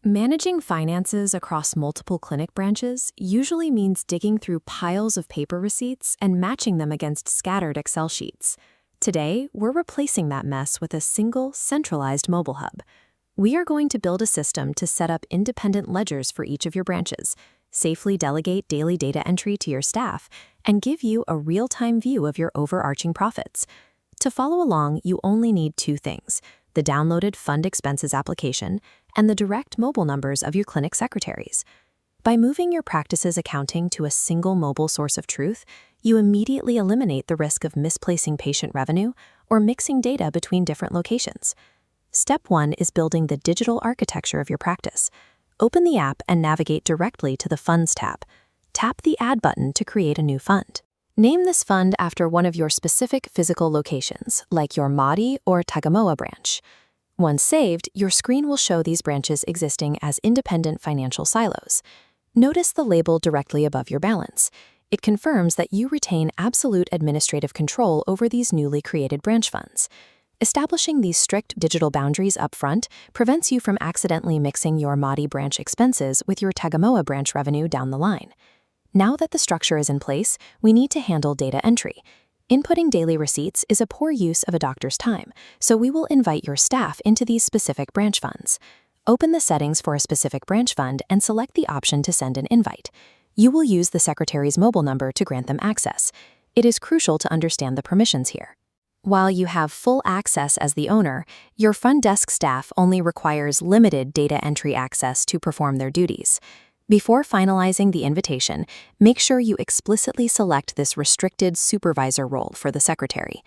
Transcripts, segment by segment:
Managing finances across multiple clinic branches usually means digging through piles of paper receipts and matching them against scattered Excel sheets. Today, we're replacing that mess with a single, centralized mobile hub. We are going to build a system to set up independent ledgers for each of your branches, safely delegate daily data entry to your staff, and give you a real-time view of your overarching profits. To follow along, you only need two things: the downloaded fund expenses application and the direct mobile numbers of your clinic secretaries. By moving your practice's accounting to a single mobile source of truth, you immediately eliminate the risk of misplacing patient revenue or mixing data between different locations. Step 1 is building the digital architecture of your practice. Open the app and navigate directly to the Funds tab. Tap the Add button to create a new fund. Name this fund after one of your specific physical locations, like your Mahdi or Tagamoa branch. Once saved, your screen will show these branches existing as independent financial silos. Notice the label directly above your balance. It confirms that you retain absolute administrative control over these newly created branch funds. Establishing these strict digital boundaries up front prevents you from accidentally mixing your Mahdi branch expenses with your Tagamoa branch revenue down the line. Now that the structure is in place, we need to handle data entry. Inputting daily receipts is a poor use of a doctor's time, so we will invite your staff into these specific branch funds. Open the settings for a specific branch fund and select the option to send an invite. You will use the secretary's mobile number to grant them access. It is crucial to understand the permissions here. While you have full access as the owner, your front desk staff only requires limited data entry access to perform their duties. Before finalizing the invitation, make sure you explicitly select this restricted supervisor role for the secretary.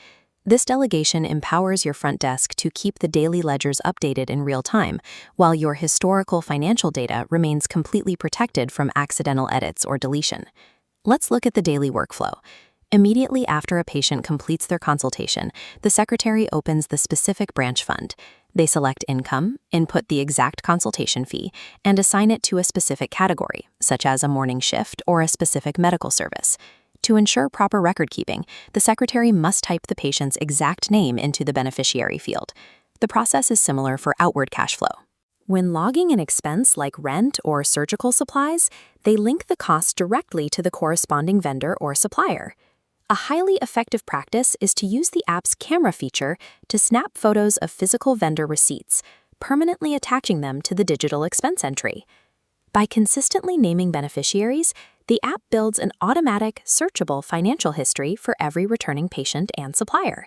This delegation empowers your front desk to keep the daily ledgers updated in real time, while your historical financial data remains completely protected from accidental edits or deletion. Let's look at the daily workflow. Immediately after a patient completes their consultation, the secretary opens the specific branch fund. They select income, input the exact consultation fee, and assign it to a specific category, such as a morning shift or a specific medical service. To ensure proper record keeping, the secretary must type the patient's exact name into the beneficiary field. The process is similar for outward cash flow. When logging an expense like rent or surgical supplies, they link the cost directly to the corresponding vendor or supplier. A highly effective practice is to use the app's camera feature to snap photos of physical vendor receipts, permanently attaching them to the digital expense entry. By consistently naming beneficiaries, the app builds an automatic, searchable financial history for every returning patient and supplier.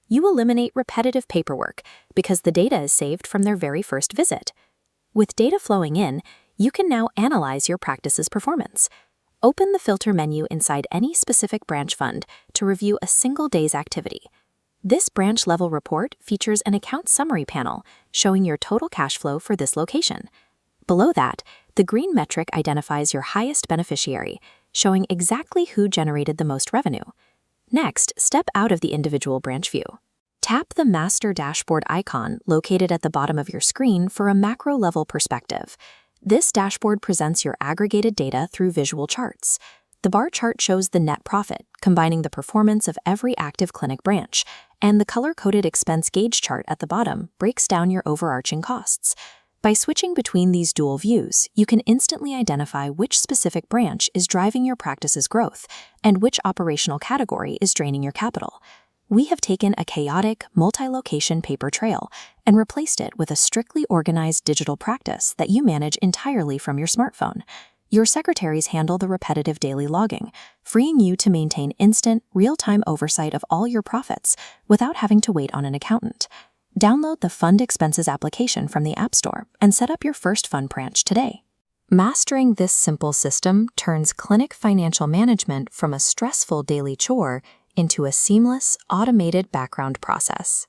You eliminate repetitive paperwork because the data is saved from their very first visit. With data flowing in, you can now analyze your practice's performance. Open the filter menu inside any specific branch fund to review a single day's activity. This branch-level report features an account summary panel showing your total cash flow for this location. Below that, the green metric identifies your highest beneficiary, showing exactly who generated the most revenue. Next, step out of the individual branch view. Tap the Master Dashboard icon located at the bottom of your screen for a macro-level perspective. This dashboard presents your aggregated data through visual charts. The bar chart shows the net profit, combining the performance of every active clinic branch, and the color-coded expense gauge chart at the bottom breaks down your overarching costs. By switching between these dual views, you can instantly identify which specific branch is driving your practice's growth and which operational category is draining your capital. We have taken a chaotic, multi-location paper trail and replaced it with a strictly organized digital practice that you manage entirely from your smartphone. Your secretaries handle the repetitive daily logging, freeing you to maintain instant, real-time oversight of all your profits without having to wait on an accountant. Download the Fund Expenses application from the App Store and set up your first fund branch today. Mastering this simple system turns clinic financial management from a stressful daily chore into a seamless, automated background process.